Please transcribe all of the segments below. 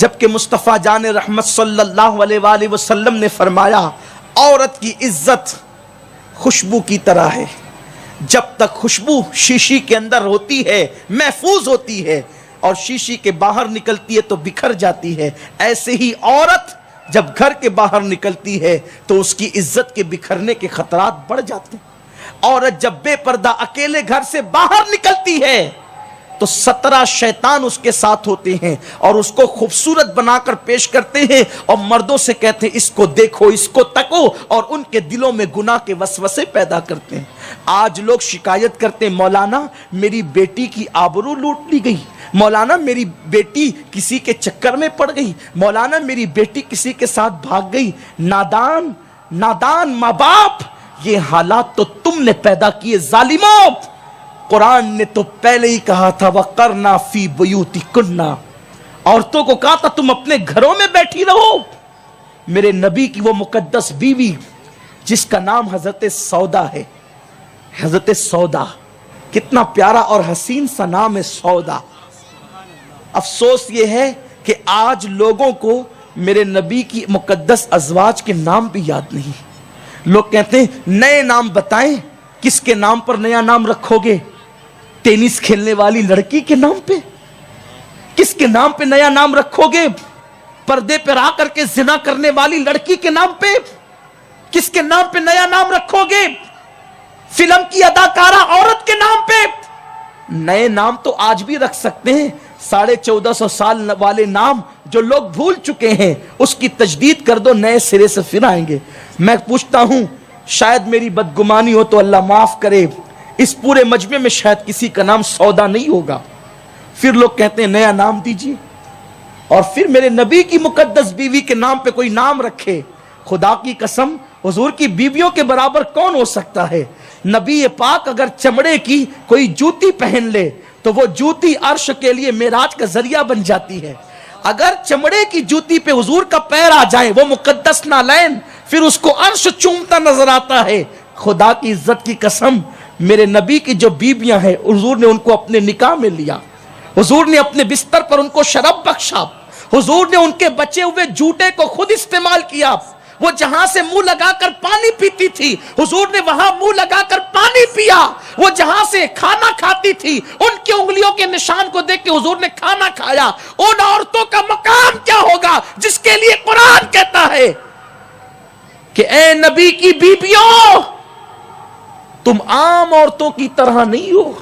जबकि मुस्तफ़ा जान रहमत सल्लल्लाहु अलैहि वसल्लम ने फरमाया औरत की इज्जत खुशबू की तरह है, जब तक खुशबू शीशी के अंदर होती है महफूज होती है और शीशी के बाहर निकलती है तो बिखर जाती है, ऐसे ही औरत जब घर के बाहर निकलती है तो उसकी इज्जत के बिखरने के खतरात बढ़ जाते हैं। औरत जब बेपर्दा अकेले घर से बाहर निकलती है तो 17 शैतान उसके साथ होते हैं और उसको खूबसूरत बनाकर पेश करते हैं और मर्दों से कहते हैं इसको देखो, इसको तको, और उनके दिलों में गुनाह के वसवसे पैदा करते हैं। आज लोग शिकायत करते हैं मौलाना मेरी बेटी की आबरू लूट ली गई, मौलाना मेरी बेटी किसी के चक्कर में पड़ गई, मौलाना मेरी बेटी किसी के साथ भाग गई। नादान नादान माँ बाप, ये हालात तो तुमने पैदा किए जालिमों। कुरान ने तो पहले ही कहा था वक़रना फी बुयूतिकुन्ना, औरतों को कहा था तुम अपने घरों में बैठी रहो। मेरे नबी की वो मुकद्दस बीवी जिसका नाम हजरत सौदा है, हजरत सौदा, कितना प्यारा और हसीन सा नाम है सौदा। अफसोस ये है कि आज लोगों को मेरे नबी की मुकद्दस अज़वाज के नाम भी याद नहीं। लोग कहते हैं नए नाम बताएं, किसके नाम पर नया नाम रखोगे? टेनिस खेलने वाली लड़की के नाम पे? किसके नाम पे नया नाम रखोगे? पर्दे पर आकर के जिना करने वाली लड़की के नाम पे? किसके नाम पे नया नाम रखोगे? फिल्म की अदाकारा औरत के नाम पे? नए नाम तो आज भी रख सकते हैं, 1450 साल वाले नाम जो लोग भूल चुके हैं उसकी तजदीद कर दो, नए सिरे से फिर आएंगे। मैं पूछता हूं, शायद मेरी बदगुमानी हो तो अल्लाह माफ करे, इस पूरे मजमे में शायद किसी का नाम सौदा नहीं होगा। फिर लोग कहते हैं नया नाम दीजिए, और फिर मेरे नबी की मुकद्दस बीवी के नाम पे कोई नाम रखे। खुदा की कसम, हुजूर की बीवियों के बराबर कौन हो सकता है? नबी पाक अगर चमड़े की कोई जूती पहन ले तो वो जूती अर्श के लिए मेराज का जरिया बन जाती है। अगर चमड़े की जूती पे हुजूर का पैर आ जाए, वो मुकद्दस नालैन, फिर उसको अर्श चूमता नजर आता है। खुदा की इज्जत की कसम, मेरे नबी की जो बीबियां हैं हुजूर ने उनको अपने निकाह में लिया, हुजूर ने अपने बिस्तर पर उनको शराब बख्शा, हुजूर ने उनके बचे हुए जूते को खुद इस्तेमाल किया। वो जहां से मुंह लगाकर पानी पीती थी हुजूर ने वहां मुंह लगाकर पानी पिया। वो जहां से खाना खाती थी उनकी उंगलियों के निशान को देख के हुजूर ने खाना खाया। उन औरतों का मकाम क्या होगा जिसके लिए कुरान कहता है कि ए नबी की बीबियों, तुम आम औरतों की तरह नहीं हो।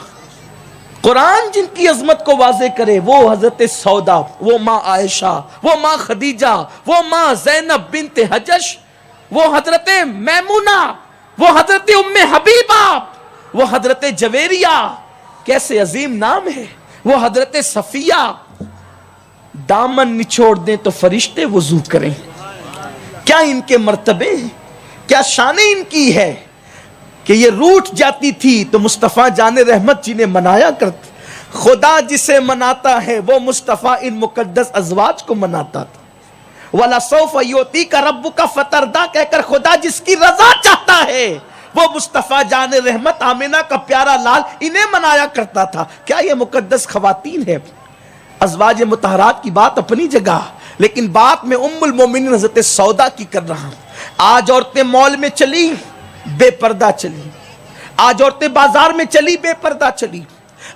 कुरान जिनकी अजमत को वाजे करे वो हजरत सौदा, वो माँ आयशा, वो माँ खदीजा, वो माँ ज़ैनब बिन्ते हजश, वो हजरत मैमुना, वो हजरत उम्मे हबीबा, वो हजरत जवेरिया, कैसे अजीम नाम है, वो हजरत सफिया। दामन निचोड़ दें तो फरिश्ते वुजू करें। क्या इनके मर्तबे, क्या शाने इनकी है कि ये रूठ जाती थी तो मुस्तफ़ा जाने रहमत जी ने मनाया करते। खुदा जिसे मनाता है वो मुस्तफ़ा इन मुकद्दस अज़वाज को मनाता था। वला सौफ़ा युती का रब्बु का फतरदा कहकर खुदा जिसकी रजा चाहता है वो मुस्तफ़ा जाने रहमत आमिना का प्यारा लाल इन्हें मनाया करता था। क्या ये मुकद्दस खवातीन है? अज़वाज मुतहरात की बात अपनी जगह, लेकिन बात में उम्मुल मोमिनीन हज़रत सौदा की कर रहा हूं। आज औरतें मॉल में चली बेपर्दा चली, आज औरतें बाजार में चली बेपर्दा चली,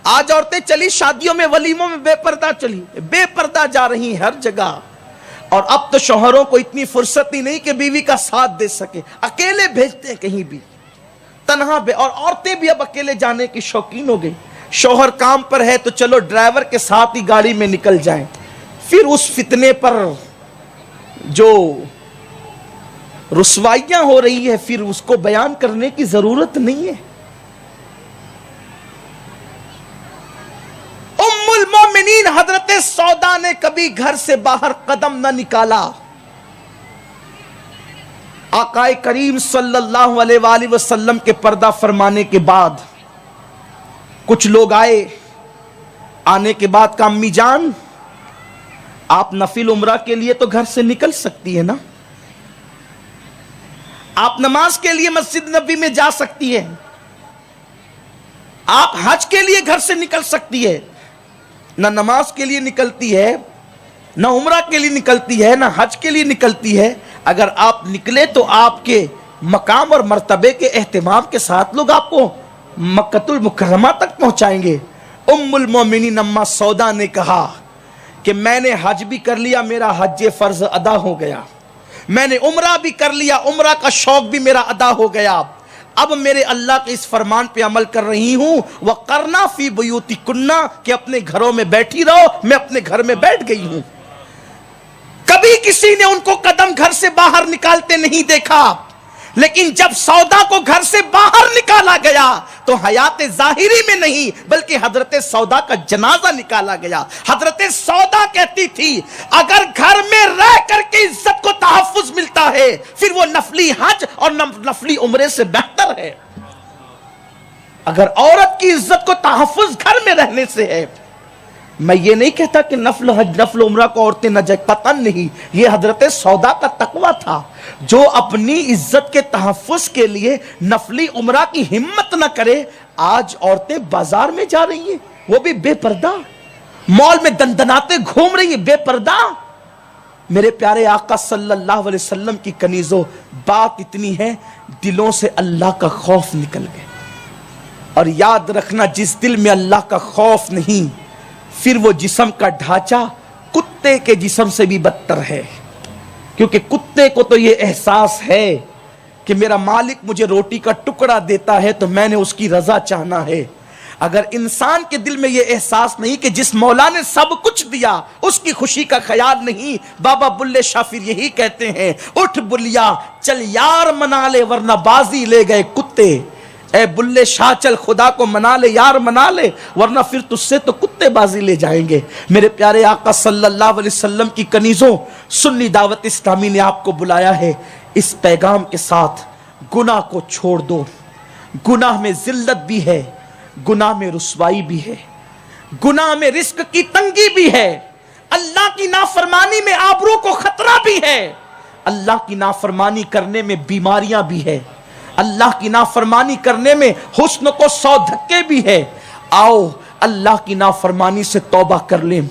आज औरतें चली शादियों में वलीमों में बेपर्दा चली, बेपर्दा जा रही हर जगह। और अब तो शौहरों को इतनी फुर्सत ही नहीं कि बीवी का साथ दे सके, अकेले भेजते हैं कहीं भी तन्हा और औरतें भी अब अकेले जाने की शौकीन हो गई। शौहर काम पर है तो चलो ड्राइवर के साथ ही गाड़ी में निकल जाएं। फिर उस फितने पर जो रुसवाइयां हो रही है फिर उसको बयान करने की जरूरत नहीं है। उम्मुल मोमिनीन हजरत सौदा ने कभी घर से बाहर कदम न निकाला। आकाए करीम सल्लल्लाहु अलैहि वसल्लम के पर्दा फरमाने के बाद कुछ लोग आए, आने के बाद कहा अम्मी जान आप नफिल उम्रा के लिए तो घर से निकल सकती है ना, आप नमाज के लिए मस्जिद नबी में जा सकती है, आप हज के लिए घर से निकल सकती है। ना नमाज के लिए निकलती है ना उम्रा के लिए निकलती है ना हज के लिए निकलती है। अगर आप निकले तो आपके मकाम और मर्तबे के एहतमाम के साथ लोग आपको मक्कतुल मुकर्रमा तक पहुंचाएंगे। उम्मुल मोमिनीन अम्मा सौदा ने कहा कि मैंने हज भी कर लिया, मेरा हज फर्ज अदा हो गया, मैंने उम्रा भी कर लिया, उम्रा का शौक भी मेरा अदा हो गया। अब मेरे अल्लाह के इस फरमान पे अमल कर रही हूं, वह करना फी बुयूती कुन्ना, कि अपने घरों में बैठी रहो। मैं अपने घर में बैठ गई हूं। कभी किसी ने उनको कदम घर से बाहर निकालते नहीं देखा, लेकिन जब सौदा को घर से बाहर निकाला गया तो हयात जाहिरी में नहीं बल्कि हजरत सौदा का जनाजा निकाला गया। हजरत सौदा कहती थी अगर घर में रह करके इज्जत को तहफ्फुज मिलता है फिर वो नफली हज और नफली उम्रे से बेहतर है। अगर औरत की इज्जत को तहफ्फुज घर में रहने से है, मैं ये नहीं कहता कि नफल हज नफल उम्रा को औरतें न जाए, कतन नहीं। ये हजरत सौदा का तकवा था जो अपनी इज्जत के तहफ्फुज के लिए नफली उम्रा की हिम्मत न करे। आज औरतें बाजार में जा रही हैं, वो भी बेपर्दा, मॉल में दंदनाते घूम रही है बेपर्दा। मेरे प्यारे आका सल्लल्लाहु अलैहि वसल्लम की कनीजों, बात इतनी है दिलों से अल्लाह का खौफ निकल गया। और याद रखना, जिस दिल में अल्लाह का खौफ नहीं फिर वो जिस्म का ढांचा कुत्ते के जिस्म से भी बदतर है। क्योंकि कुत्ते को तो ये एहसास है कि मेरा मालिक मुझे रोटी का टुकड़ा देता है तो मैंने उसकी रजा चाहना है। अगर इंसान के दिल में ये एहसास नहीं कि जिस मौला ने सब कुछ दिया उसकी खुशी का ख्याल नहीं। बाबा बुल्ले शाह फिर यही कहते हैं, उठ बुलिया चल यार मना ले वरना बाजी ले गए कुत्ते। ए बुल्ले शाह चल खुदा को मना ले यार मना ले वरना फिर तुझसे तो कुत्ते बाजी ले जाएंगे। मेरे प्यारे आका सल्लल्लाहु अलैहि वसल्लम की कनीजों, सुन्नी दावत इस्लामी ने आपको बुलाया है इस पैगाम के साथ, गुनाह को छोड़ दो। गुनाह में जिल्लत भी है, गुनाह में रुसवाई भी है, गुनाह में रिस्क की तंगी भी है, अल्लाह की नाफरमानी में आबरू को खतरा भी है, अल्लाह की नाफरमानी करने में बीमारियां भी है, अल्लाह की नाफरमानी करने में हुस्न को 100 धक्के भी है। आओ अल्लाह की नाफरमानी से तौबा कर लें,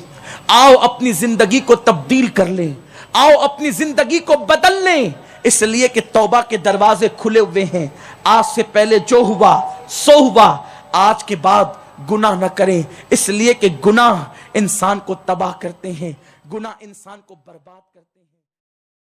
आओ अपनी जिंदगी को तब्दील कर लें, आओ अपनी जिंदगी को बदल लें, इसलिए कि तौबा के दरवाजे खुले हुए हैं। आज से पहले जो हुआ सो हुआ, आज के बाद गुनाह न करें, इसलिए कि गुनाह इंसान को तबाह करते हैं, गुनाह इंसान को बर्बाद करते हैं।